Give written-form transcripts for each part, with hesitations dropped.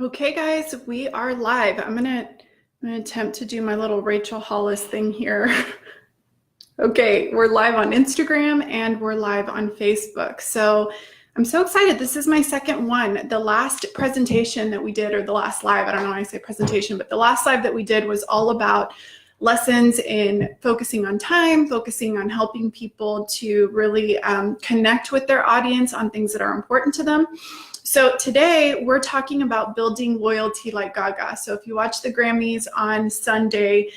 Okay, guys, we are live. I'm gonna attempt to do my little Rachel Hollis thing here. Okay, we're live on Instagram and we're live on Facebook. So I'm so excited. This is my second one. The last presentation that we did, or the last live, I don't know why I say presentation, but the last live that we did was all about lessons in focusing on time, focusing on helping people to really connect with their audience on things that are important to them. So today we're talking about building loyalty like Gaga. So if you watched the Grammys on Sunday,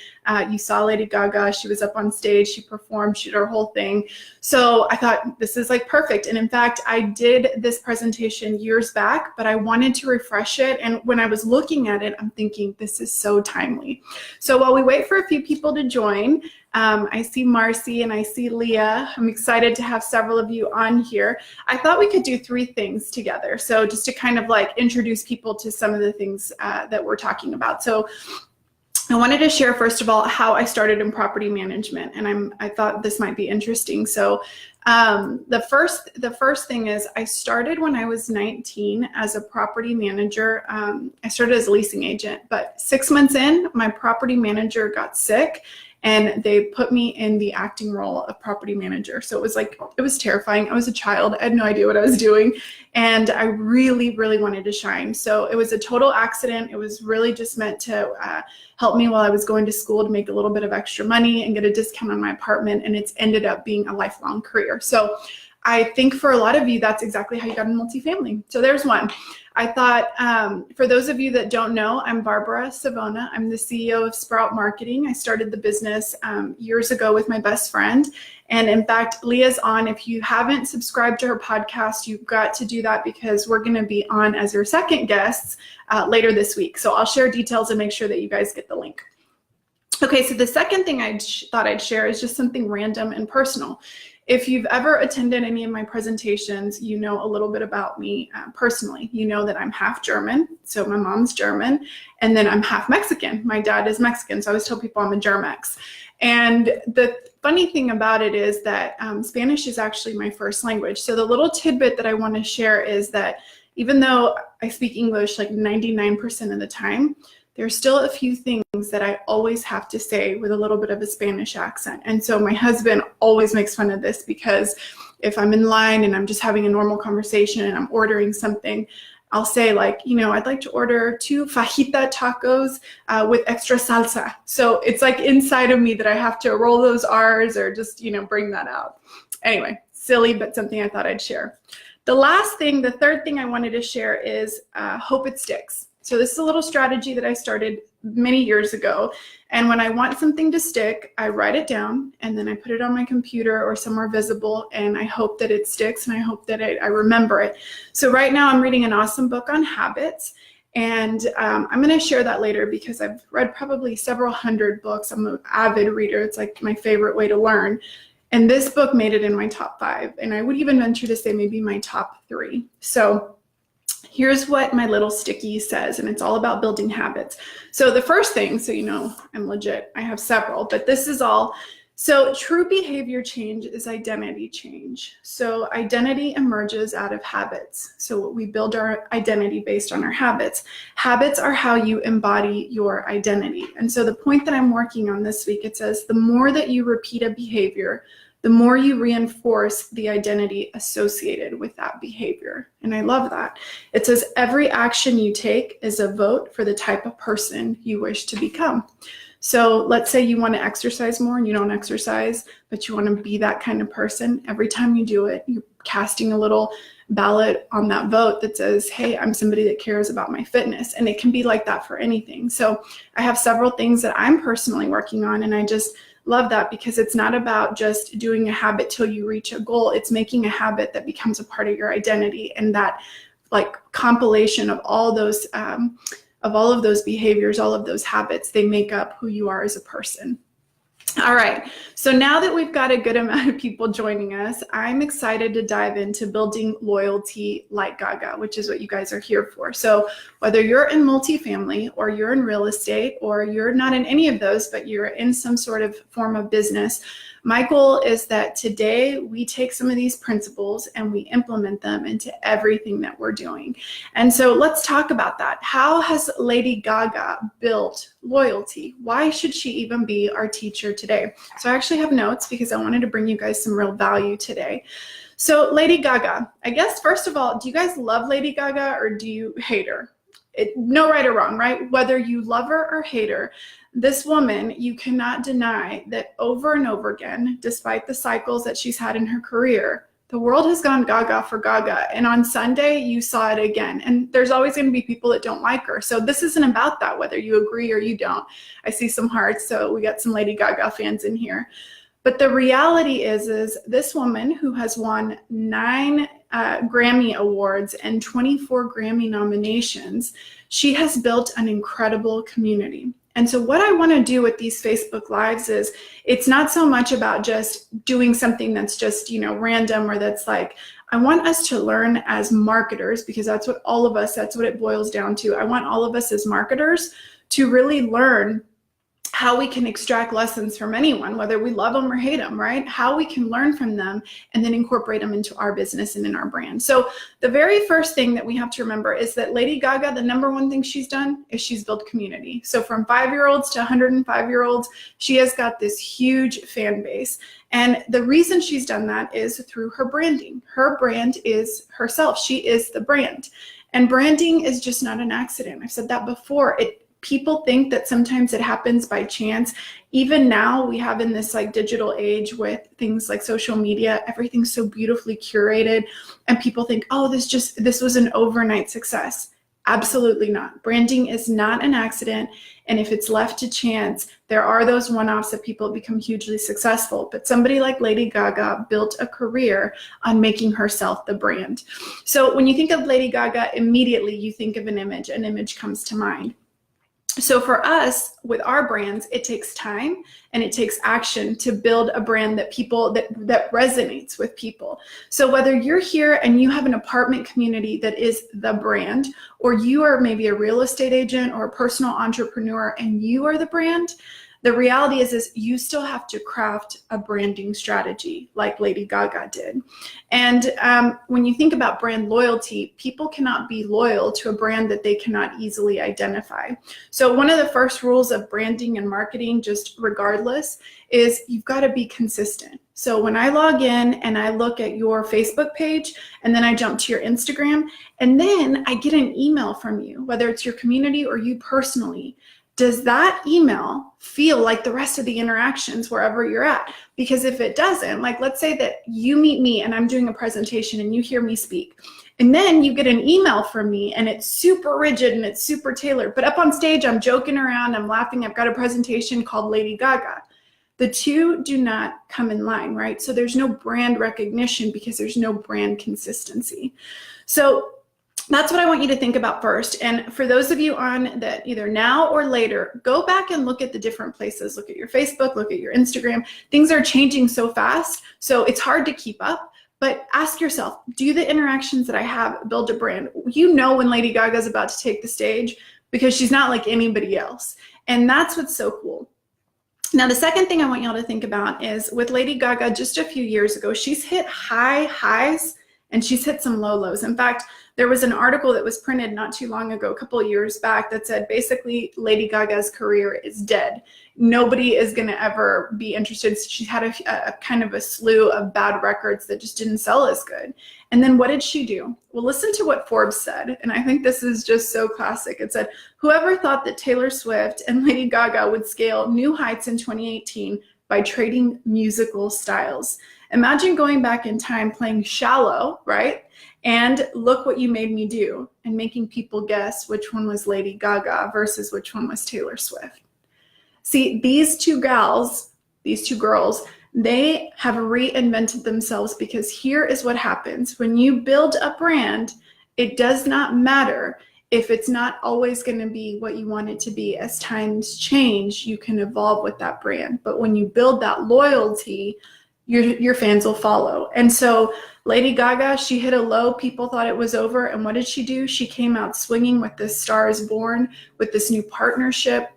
you saw Lady Gaga. She was up on stage, she performed, she did her whole thing. So I thought this is like perfect. And in fact, I did this presentation years back, but I wanted to refresh it. And when I was looking at it, I'm thinking this is so timely. So while we wait for a few people to join, I see Marcy and I see Leah. I'm excited to have several of you on here. I thought we could do three things together. So just to kind of like introduce people to some of the things that we're talking about. So I wanted to share, first of all, how I started in property management, and I thought this might be interesting. So the first thing is I started when I was 19 as a property manager. I started as a leasing agent, but 6 months in, my property manager got sick and they put me in the acting role of property manager. So it was terrifying. I was a child. I had no idea what I was doing. And I really, really wanted to shine. So it was a total accident. It was really just meant to help me while I was going to school to make a little bit of extra money and get a discount on my apartment. And it's ended up being a lifelong career. So I think for a lot of you, that's exactly how you got in multifamily. So there's one. I thought, for those of you that don't know, I'm Barbara Savona. I'm the CEO of Sprout Marketing. I started the business years ago with my best friend. And in fact, Leah's on. If you haven't subscribed to her podcast, you've got to do that because we're going to be on as her second guests later this week. So I'll share details and make sure that you guys get the link. Okay, so the second thing I thought I'd share is just something random and personal. If you've ever attended any of my presentations, you know a little bit about me personally. You know that I'm half German, so my mom's German, and then I'm half Mexican. My dad is Mexican, so I always tell people I'm a Germex. And the funny thing about it is that Spanish is actually my first language. So the little tidbit that I want to share is that even though I speak English like 99% of the time, there's still a few things that I always have to say with a little bit of a Spanish accent. And so my husband always makes fun of this because if I'm in line and I'm just having a normal conversation and I'm ordering something, I'll say like, I'd like to order 2 fajita tacos with extra salsa. So it's like inside of me that I have to roll those R's or just, bring that out. Anyway, silly, but something I thought I'd share. The third thing I wanted to share is hope it sticks. So this is a little strategy that I started many years ago. And when I want something to stick, I write it down and then I put it on my computer or somewhere visible. And I hope that it sticks and I hope that I remember it. So right now I'm reading an awesome book on habits. And I'm going to share that later because I've read probably several hundred books. I'm an avid reader. It's like my favorite way to learn. And this book made it in my top 5. And I would even venture to say maybe my top 3. So here's what my little sticky says, and it's all about building habits. So the first thing, so I'm legit, I have several, but this is all. So true behavior change is identity change. So identity emerges out of habits. So we build our identity based on our habits. Habits are how you embody your identity. And so the point that I'm working on this week, it says the more that you repeat a behavior, the more you reinforce the identity associated with that behavior. And I love that. It says every action you take is a vote for the type of person you wish to become. So let's say you want to exercise more and you don't exercise, but you want to be that kind of person. Every time you do it, you're casting a little ballot on that vote that says, hey, I'm somebody that cares about my fitness. And it can be like that for anything. So I have several things that I'm personally working on, and I just love that because it's not about just doing a habit till you reach a goal. It's making a habit that becomes a part of your identity, and that like compilation of all of those behaviors, all of those habits, they make up who you are as a person. All right, so now that we've got a good amount of people joining us, I'm excited to dive into building loyalty like Gaga, which is what you guys are here for. So whether you're in multifamily or you're in real estate or you're not in any of those, but you're in some sort of form of business, My goal is that today we take some of these principles and we implement them into everything that we're doing. And so let's talk about that. How has Lady Gaga built loyalty? Why should she even be our teacher today? So I actually have notes because I wanted to bring you guys some real value today. So Lady Gaga, I guess, first of all, do you guys love Lady Gaga or do you hate her? No right or wrong, right? Whether you love her or hate her, this woman, you cannot deny that over and over again, despite the cycles that she's had in her career, the world has gone gaga for Gaga. And on Sunday, you saw it again. And there's always going to be people that don't like her. So this isn't about that, whether you agree or you don't. I see some hearts, so we got some Lady Gaga fans in here. But the reality is this woman who has won 9 Grammy Awards and 24 Grammy nominations, she has built an incredible community. And so what I want to do with these Facebook Lives is it's not so much about just doing something that's just, random or that's like, I want us to learn as marketers, because that's what it boils down to. I want all of us as marketers to really learn how we can extract lessons from anyone, whether we love them or hate them, right? How we can learn from them and then incorporate them into our business and in our brand. So the very first thing that we have to remember is that Lady Gaga, the number one thing she's done is she's built community. So from 5-year-olds to 105-year-olds, she has got this huge fan base. And the reason she's done that is through her branding. Her brand is herself. She is the brand. And branding is just not an accident. I've said that before. People think that sometimes it happens by chance. Even now we have in this digital age with things like social media, everything's so beautifully curated and people think, oh, this was an overnight success. Absolutely not. Branding is not an accident. And if it's left to chance, there are those one-offs that people become hugely successful. But somebody like Lady Gaga built a career on making herself the brand. So when you think of Lady Gaga, immediately you think of an image comes to mind. So for us, with our brands, it takes time and it takes action to build a brand that resonates with people. So whether you're here and you have an apartment community that is the brand, or you are maybe a real estate agent or a personal entrepreneur and you are the brand, the reality is you still have to craft a branding strategy like Lady Gaga did. And when you think about brand loyalty, people cannot be loyal to a brand that they cannot easily identify. So one of the first rules of branding and marketing, just regardless, is you've got to be consistent. So when I log in and I look at your Facebook page and then I jump to your Instagram and then I get an email from you, whether it's your community or you personally, does that email feel like the rest of the interactions wherever you're at? Because if it doesn't, let's say that you meet me and I'm doing a presentation and you hear me speak, and then you get an email from me and it's super rigid and it's super tailored, but up on stage, I'm joking around, I'm laughing, I've got a presentation called Lady Gaga. The two do not come in line, right? So there's no brand recognition because there's no brand consistency. So that's what I want you to think about first. And for those of you on that either now or later, go back and look at the different places. Look at your Facebook, look at your Instagram. Things are changing so fast, so it's hard to keep up. But ask yourself, do the interactions that I have build a brand? You know when Lady Gaga is about to take the stage because she's not like anybody else. And that's what's so cool. Now, the second thing I want y'all to think about is with Lady Gaga just a few years ago, she's hit high highs and she's hit some low lows. In fact, there was an article that was printed not too long ago, a couple of years back, that said basically Lady Gaga's career is dead. Nobody is going to ever be interested. She had a kind of a slew of bad records that just didn't sell as good. And then what did she do? Well, listen to what Forbes said. And I think this is just so classic. It said, whoever thought that Taylor Swift and Lady Gaga would scale new heights in 2018 by trading musical styles. Imagine going back in time playing Shallow, right? And look what you made me do, and making people guess which one was Lady Gaga versus which one was Taylor Swift. See, these two girls, they have reinvented themselves, because here is what happens. When you build a brand, it does not matter if it's not always going to be what you want it to be. As times change, you can evolve with that brand. But when you build that loyalty, your fans will follow. And so Lady Gaga, she hit a low. People thought it was over. And what did she do? She came out swinging with this Star is Born, with this new partnership.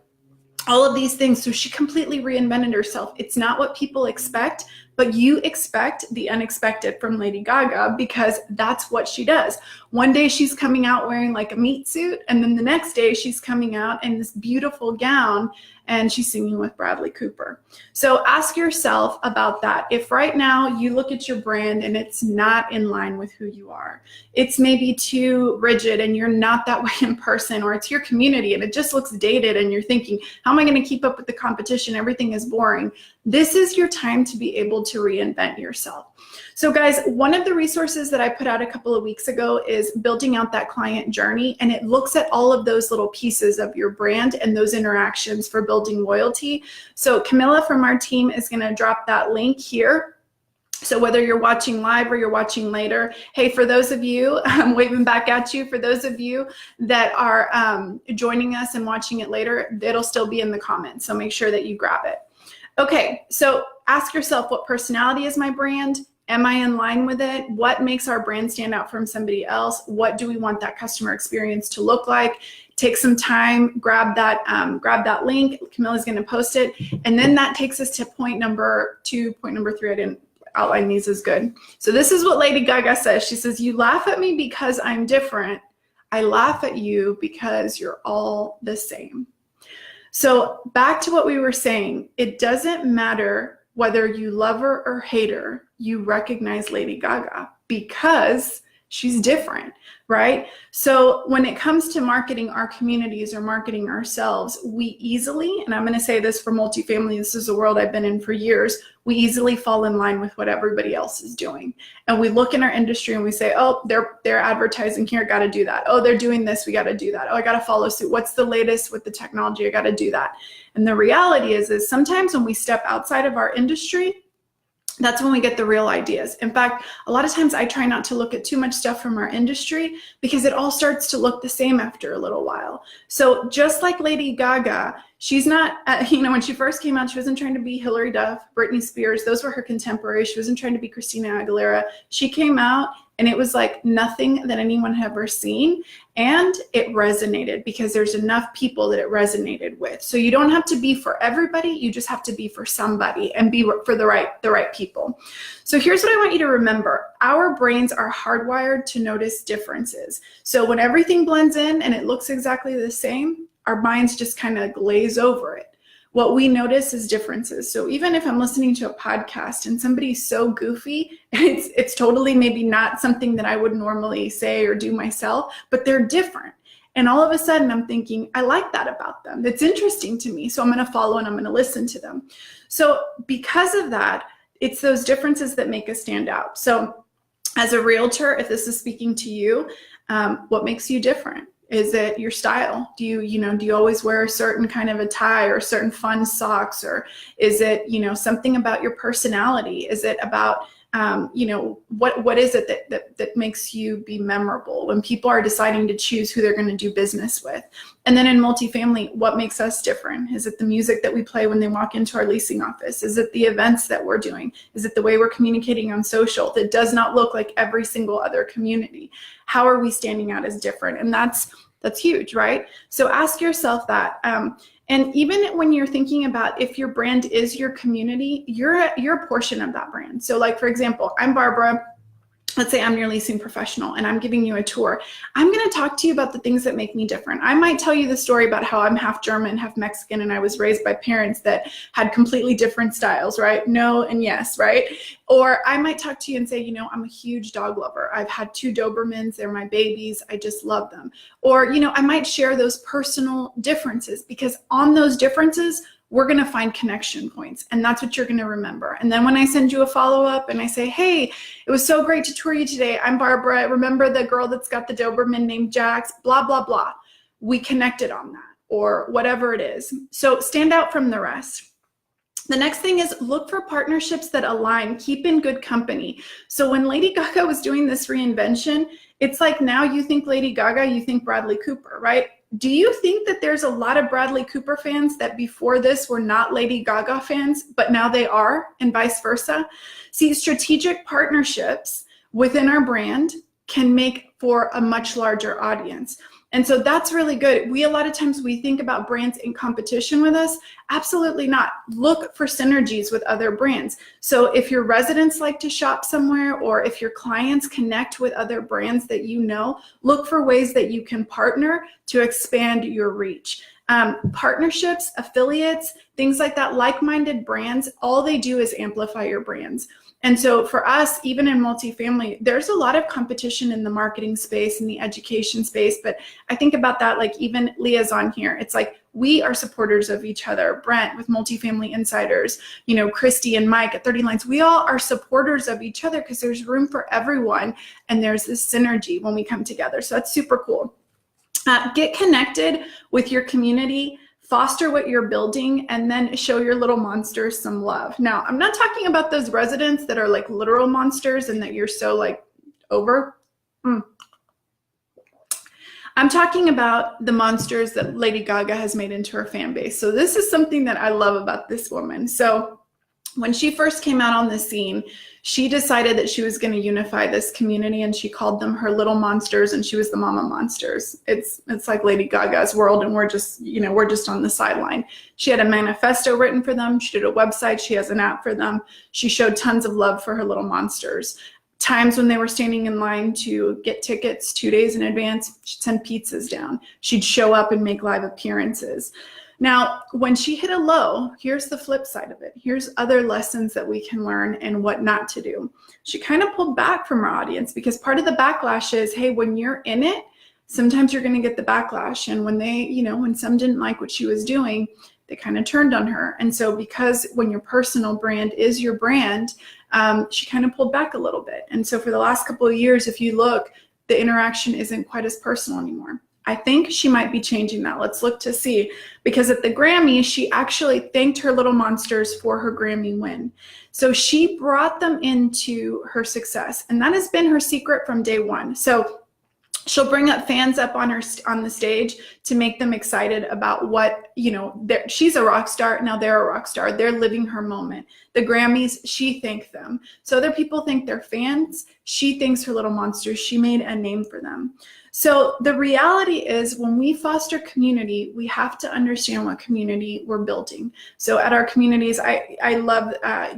all of these things. So she completely reinvented herself. It's not what people expect, but you expect the unexpected from Lady Gaga because that's what she does. One day she's coming out wearing like a meat suit, and then the next day she's coming out in this beautiful gown and she's singing with Bradley Cooper. So ask yourself about that. If right now you look at your brand and it's not in line with who you are, it's maybe too rigid and you're not that way in person, or it's your community and it just looks dated and you're thinking, how am I going to keep up with the competition? Everything is boring. This is your time to be able to reinvent yourself. So guys, one of the resources that I put out a couple of weeks ago is building out that client journey, and it looks at all of those little pieces of your brand and those interactions for building loyalty. So Camilla from our team is going to drop that link here. So whether you're watching live or you're watching later, hey, for those of you, I'm waving back at you, for those of you that are joining us and watching it later, it'll still be in the comments. So make sure that you grab it. Okay, so ask yourself, what personality is my brand? Am I in line with it? What makes our brand stand out from somebody else? What do we want that customer experience to look like? Take some time, grab that link. Camilla's going to post it. And then that takes us to point number 2, point number 3. I didn't outline these as good. So this is what Lady Gaga says. She says, you laugh at me because I'm different. I laugh at you because you're all the same. So back to what we were saying, it doesn't matter whether you love her or hate her, you recognize Lady Gaga because she's different, right? So when it comes to marketing our communities or marketing ourselves, we easily, and I'm going to say this for multifamily, this is a world I've been in for years, we easily fall in line with what everybody else is doing. And we look in our industry and we say, oh, they're advertising here, got to do that. Oh, they're doing this, we got to do that. Oh, I got to follow suit. What's the latest with the technology? I got to do that. And the reality is sometimes when we step outside of our industry, that's when we get the real ideas. In fact, a lot of times I try not to look at too much stuff from our industry because it all starts to look the same after a little while. So just like Lady Gaga, she's not, when she first came out, she wasn't trying to be Hilary Duff, Britney Spears. Those were her contemporaries. She wasn't trying to be Christina Aguilera. She came out and it was like nothing that anyone had ever seen. And it resonated because there's enough people that it resonated with. So you don't have to be for everybody. You just have to be for somebody and be for the right people. So here's what I want you to remember. Our brains are hardwired to notice differences. So when everything blends in and it looks exactly the same, our minds just kind of glaze over it. What we notice is differences. So even if I'm listening to a podcast and somebody's so goofy, it's totally maybe not something that I would normally say or do myself, but they're different. And all of a sudden I'm thinking, I like that about them. That's interesting to me. So I'm going to follow and I'm going to listen to them. So because of that, it's those differences that make us stand out. So as a realtor, if this is speaking to you, what makes you different? Is it your style? Do you always wear a certain kind of a tie or certain fun socks? Or is it, something about your personality? Is it about, what is it that makes you be memorable when people are deciding to choose who they're going to do business with? And then in multifamily, what makes us different? Is it the music that we play when they walk into our leasing office? Is it the events that we're doing? Is it the way we're communicating on social that does not look like every single other community? How are we standing out as different? And that's huge, right? So ask yourself that. And even when you're thinking about if your brand is your community, you're a portion of that brand. So like, for example, I'm Barbara. Let's say I'm your leasing professional and I'm giving you a tour. I'm going to talk to you about the things that make me different. I might tell you the story about how I'm half German, half Mexican, and I was raised by parents that had completely different styles, right? No and yes, right? Or I might talk to you and say, I'm a huge dog lover. I've had 2 Dobermans. They're my babies. I just love them. Or, I might share those personal differences because on those differences, we're going to find connection points, and that's what you're going to remember. And then when I send you a follow-up and I say, hey, it was so great to tour you today. I'm Barbara. Remember the girl that's got the Doberman named Jax, blah, blah, blah. We connected on that, or whatever it is. So stand out from the rest. The next thing is look for partnerships that align, keep in good company. So when Lady Gaga was doing this reinvention, it's like now you think Lady Gaga, you think Bradley Cooper, right? Do you think that there's a lot of Bradley Cooper fans that before this were not Lady Gaga fans, but now they are, and vice versa? See, strategic partnerships within our brand can make for a much larger audience. And so that's really good. A lot of times we think about brands in competition with us. Absolutely not. Look for synergies with other brands. So if your residents like to shop somewhere, or if your clients connect with other brands that you know, look for ways that you can partner to expand your reach. Partnerships, affiliates, things like that, like-minded brands, all they do is amplify your brands. And so for us, even in multifamily, there's a lot of competition in the marketing space and the education space. But I think about that, like even Leah's on here. It's like we are supporters of each other. Brent with Multifamily Insiders, Christy and Mike at 30 Lines. We all are supporters of each other because there's room for everyone. And there's this synergy when we come together. So that's super cool. Get connected with your community. Foster what you're building, and then show your little monsters some love. Now, I'm not talking about those residents that are like literal monsters and that you're so like over. I'm talking about the monsters that Lady Gaga has made into her fan base. So this is something that I love about this woman. So when she first came out on the scene, she decided that she was going to unify this community, and she called them her little monsters, and she was the mama monsters. It's like Lady Gaga's world, and we're just on the sideline. She had a manifesto written for them. She did a website. She has an app for them. She showed tons of love for her little monsters. Times when they were standing in line to get tickets 2 days in advance, she'd send pizzas down. She'd show up and make live appearances. Now, when she hit a low, here's the flip side of it. Here's other lessons that we can learn and what not to do. She kind of pulled back from her audience, because part of the backlash is, hey, when you're in it, sometimes you're going to get the backlash. And when when some didn't like what she was doing, they kind of turned on her. And so because when your personal brand is your brand, she kind of pulled back a little bit. And so for the last couple of years, if you look, the interaction isn't quite as personal anymore. I think she might be changing that. Let's look to see, because at the Grammys, she actually thanked her little monsters for her Grammy win. So she brought them into her success, and that has been her secret from day one. So she'll bring up fans up on the stage to make them excited about what, she's a rock star. Now they're a rock star. They're living her moment. The Grammys, she thanked them. So other people think they're fans. She thanks her little monsters. She made a name for them. So the reality is, when we foster community, we have to understand what community we're building. So at our communities, I love,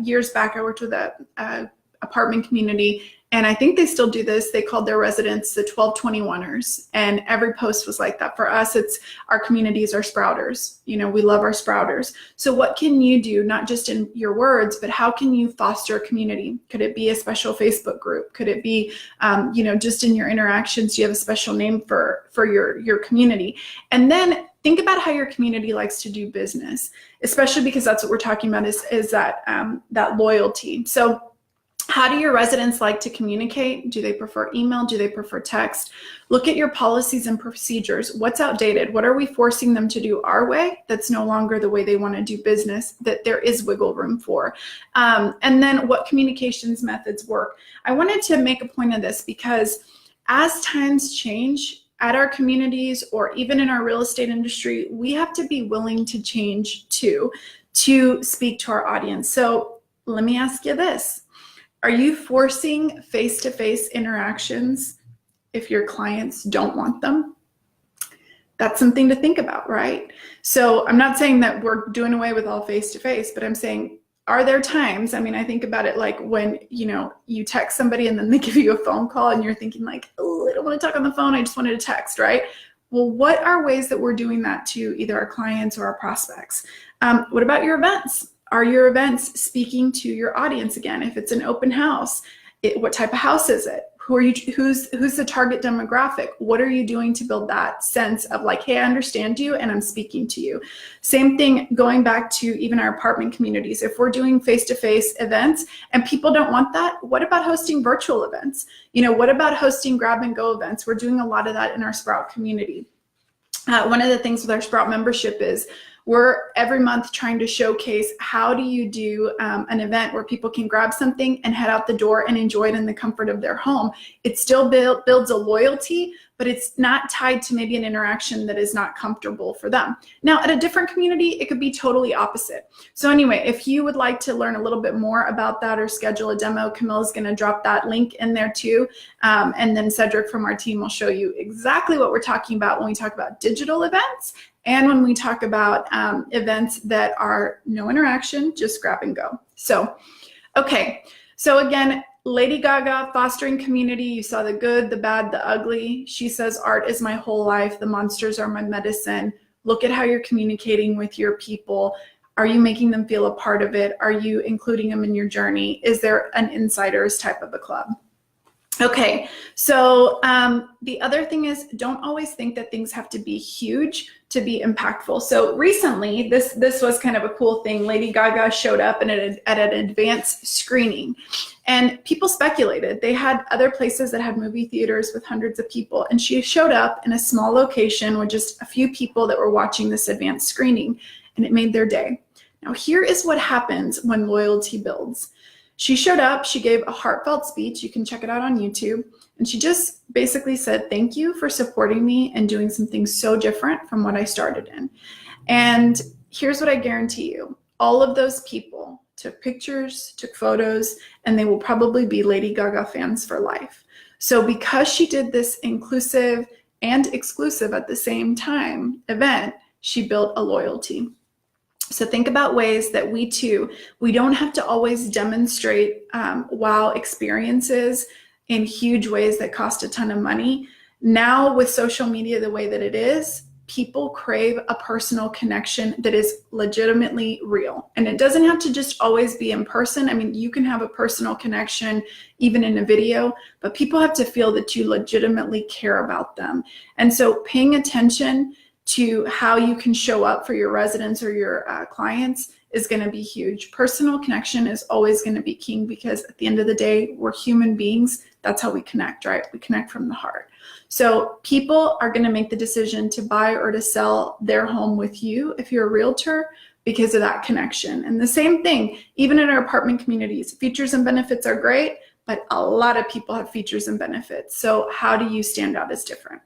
years back, I worked with a apartment community, and I think they still do this. They called their residents the 1221ers, and every post was like that. For us, it's our communities are sprouters. We love our sprouters. So what can you do, not just in your words, but how can you foster a community? Could it be a special Facebook group? Could it be, just in your interactions, you have a special name for your community? And then think about how your community likes to do business, especially because that's what we're talking about is that loyalty. So how do your residents like to communicate? Do they prefer email? Do they prefer text? Look at your policies and procedures. What's outdated? What are we forcing them to do our way that's no longer the way they want to do business, that there is wiggle room for? And then what communications methods work? I wanted to make a point of this because as times change at our communities, or even in our real estate industry, we have to be willing to change too, to speak to our audience. So let me ask you this. Are you forcing face-to-face interactions if your clients don't want them? That's something to think about, right? So I'm not saying that we're doing away with all face-to-face, but I'm saying, are there times, I think about it like when, you text somebody and then they give you a phone call and you're thinking like, oh, I don't want to talk on the phone. I just wanted to text, right? Well, what are ways that we're doing that to either our clients or our prospects? What about your events? Are your events speaking to your audience again? If it's an open house, what type of house is it? Who's the target demographic? What are you doing to build that sense of like, hey, I understand you and I'm speaking to you? Same thing going back to even our apartment communities. If we're doing face-to-face events and people don't want that, what about hosting virtual events? What about hosting grab and go events? We're doing a lot of that in our Sprout community. One of the things with our Sprout membership is We're every month trying to showcase how do you do an event where people can grab something and head out the door and enjoy it in the comfort of their home. It still builds a loyalty, but it's not tied to maybe an interaction that is not comfortable for them. Now, at a different community, it could be totally opposite. So anyway, if you would like to learn a little bit more about that or schedule a demo, Camilla's going to drop that link in there too. And then Cedric from our team will show you exactly what we're talking about when we talk about digital events and when we talk about events that are no interaction, just grab and go. So, okay. So again, Lady Gaga, fostering community. You saw the good, the bad, the ugly. She says, art is my whole life. The monsters are my medicine. Look at how you're communicating with your people. Are you making them feel a part of it? Are you including them in your journey? Is there an insiders type of a club? Okay, so the other thing is, don't always think that things have to be huge to be impactful. So recently, this was kind of a cool thing. Lady Gaga showed up at an advanced screening, and people speculated. They had other places that had movie theaters with hundreds of people, and she showed up in a small location with just a few people that were watching this advanced screening, and it made their day. Now, here is what happens when loyalty builds. She showed up, she gave a heartfelt speech, you can check it out on YouTube, and she just basically said, thank you for supporting me and doing something so different from what I started in. And here's what I guarantee you, all of those people took pictures, took photos, and they will probably be Lady Gaga fans for life. So because she did this inclusive and exclusive at the same time event, she built a loyalty. So think about ways that we don't have to always demonstrate wow experiences in huge ways that cost a ton of money. Now with social media the way that it is, people crave a personal connection that is legitimately real. And it doesn't have to just always be in person. I mean, you can have a personal connection even in a video, but people have to feel that you legitimately care about them. And so paying attention to how you can show up for your residents or your clients is going to be huge. Personal connection is always going to be king, because at the end of the day, we're human beings. That's how we connect, right? We connect from the heart. So people are going to make the decision to buy or to sell their home with you if you're a realtor because of that connection. And the same thing, even in our apartment communities, features and benefits are great, but a lot of people have features and benefits. So how do you stand out as different?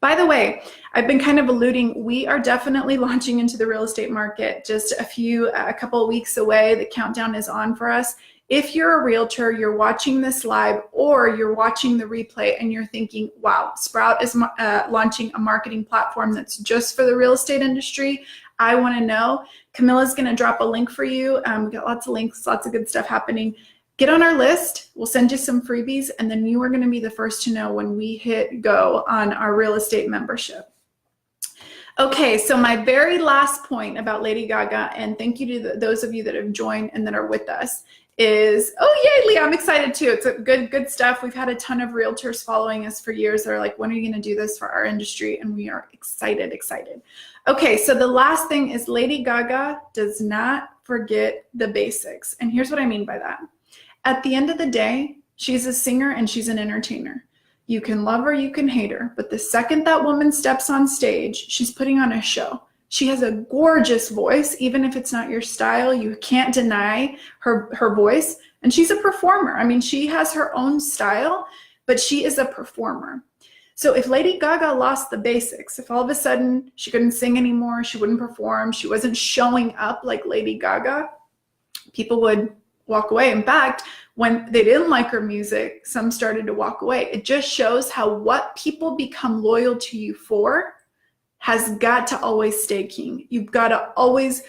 By the way, I've been kind of alluding, we are definitely launching into the real estate market just a couple of weeks away. The countdown is on for us. If you're a realtor, you're watching this live or you're watching the replay and you're thinking, wow, Sprout is launching a marketing platform that's just for the real estate industry. I want to know. Camilla's going to drop a link for you. We've got lots of links, lots of good stuff happening. Get on our list. We'll send you some freebies, and then you are going to be the first to know when we hit go on our real estate membership. Okay, so my very last point about Lady Gaga, and thank you to those of you that have joined and that are with us, is, oh yay, Leah, I'm excited too. It's a good stuff. We've had a ton of realtors following us for years. They're like, when are you going to do this for our industry? And we are excited. Okay, so the last thing is Lady Gaga does not forget the basics. And here's what I mean by that. At the end of the day, she's a singer and she's an entertainer. You can love her, you can hate her, but the second that woman steps on stage, she's putting on a show. She has a gorgeous voice, even if it's not your style, you can't deny her voice. And she's a performer. I mean, she has her own style, but she is a performer. So if Lady Gaga lost the basics, if all of a sudden she couldn't sing anymore, she wouldn't perform, she wasn't showing up like Lady Gaga, people would walk away. In fact, when they didn't like her music, some started to walk away. It just shows how what people become loyal to you for has got to always stay king. You've got to always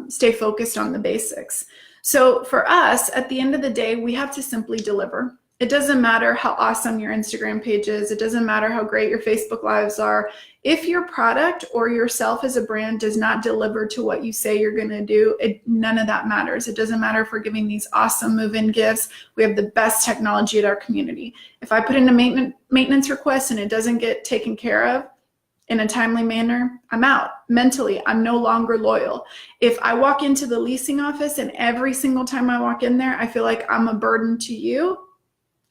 stay focused on the basics. So for us, at the end of the day, we have to simply deliver. It doesn't matter how awesome your Instagram page is. It doesn't matter how great your Facebook lives are. If your product or yourself as a brand does not deliver to what you say you're going to do, none of that matters. It doesn't matter if we're giving these awesome move-in gifts. We have the best technology at our community. If I put in a maintenance request and it doesn't get taken care of in a timely manner, I'm out. Mentally, I'm no longer loyal. If I walk into the leasing office and every single time I walk in there, I feel like I'm a burden to you,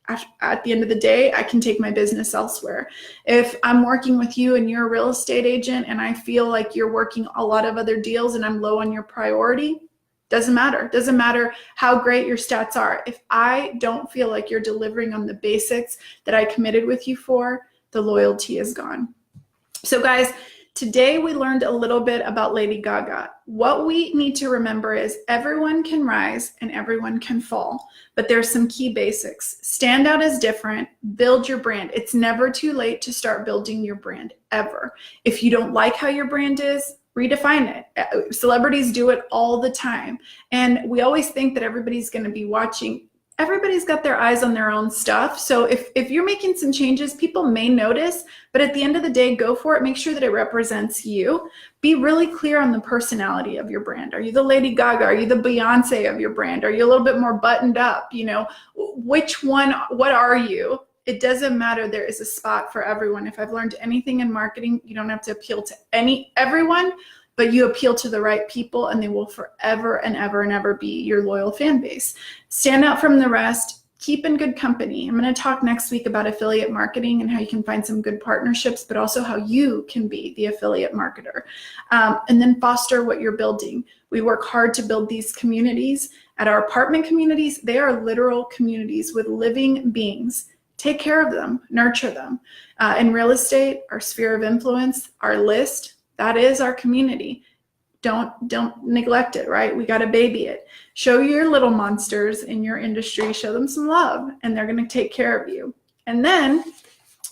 at the end of the day, I can take my business elsewhere. If I'm working with you and you're a real estate agent and I feel like you're working a lot of other deals and I'm low on your priority, doesn't matter. Doesn't matter how great your stats are. If I don't feel like you're delivering on the basics that I committed with you for, the loyalty is gone. So guys, today we learned a little bit about Lady Gaga. What we need to remember is everyone can rise and everyone can fall, but there's some key basics. Stand out as different, build your brand. It's never too late to start building your brand, ever. If you don't like how your brand is, redefine it. Celebrities do it all the time. And we always think that everybody's going to be watching. Everybody's got their eyes on their own stuff. So if you're making some changes, people may notice, but at the end of the day, go for it. Make sure that it represents you. Be really clear on the personality of your brand. Are you the Lady Gaga? Are you the Beyonce of your brand? Are you a little bit more buttoned up? You know, which one, what are you? It doesn't matter. There is a spot for everyone. If I've learned anything in marketing, you don't have to appeal to everyone, but you appeal to the right people and they will forever and ever and ever be your loyal fan base. Stand out from the rest. Keep in good company. I'm going to talk next week about affiliate marketing and how you can find some good partnerships, but also how you can be the affiliate marketer. And then foster what you're building. We work hard to build these communities. At our apartment communities, they are literal communities with living beings. Take care of them, nurture them. In real estate, our sphere of influence, our list, that is our community. Don't neglect it, right? We got to baby it. Show your little monsters in your industry, show them some love, and they're going to take care of you. And then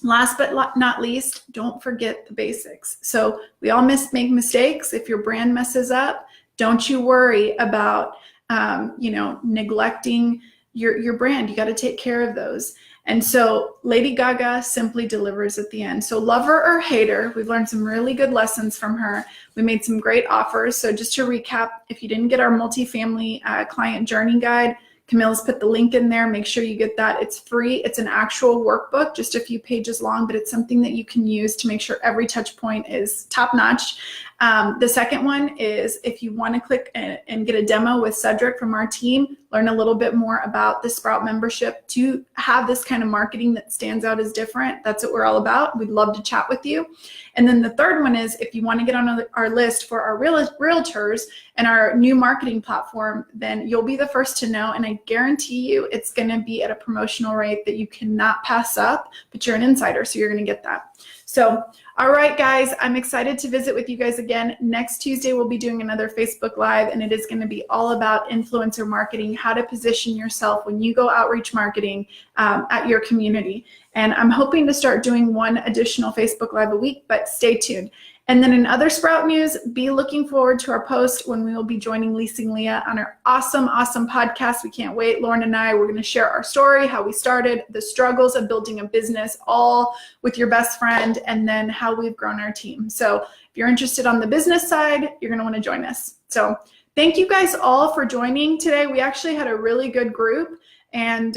last but not least, don't forget the basics. So we all make mistakes. If your brand messes up, don't you worry about neglecting your brand. You got to take care of those. And so Lady Gaga simply delivers at the end. So love her or hate her, we've learned some really good lessons from her. We made some great offers. So just to recap, if you didn't get our multifamily client journey guide, Camille's put the link in there. Make sure you get that. It's free. It's an actual workbook, just a few pages long, but it's something that you can use to make sure every touch point is top notch. The second one is if you want to click and get a demo with Cedric from our team, learn a little bit more about the Sprout membership to have this kind of marketing that stands out as different. That's what we're all about. We'd love to chat with you. And then the third one is if you want to get on our list for our realtors and our new marketing platform, then you'll be the first to know. And I guarantee you it's going to be at a promotional rate that you cannot pass up, but you're an insider, so you're going to get that. So, all right, guys, I'm excited to visit with you guys again. Next Tuesday, we'll be doing another Facebook Live, and it is going to be all about influencer marketing, how to position yourself when you go outreach marketing at your community. And I'm hoping to start doing one additional Facebook Live a week, but stay tuned. And then in other Sprout news, be looking forward to our post when we will be joining Leasing Leah on our awesome podcast. We can't wait. Lauren and I, we're going to share our story, how we started, the struggles of building a business, all with your best friend, and then how we've grown our team. So if you're interested on the business side, you're going to want to join us. So thank you guys all for joining today. We actually had a really good group, and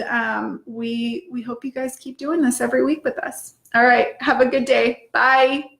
we hope you guys keep doing this every week with us. All right. Have a good day. Bye.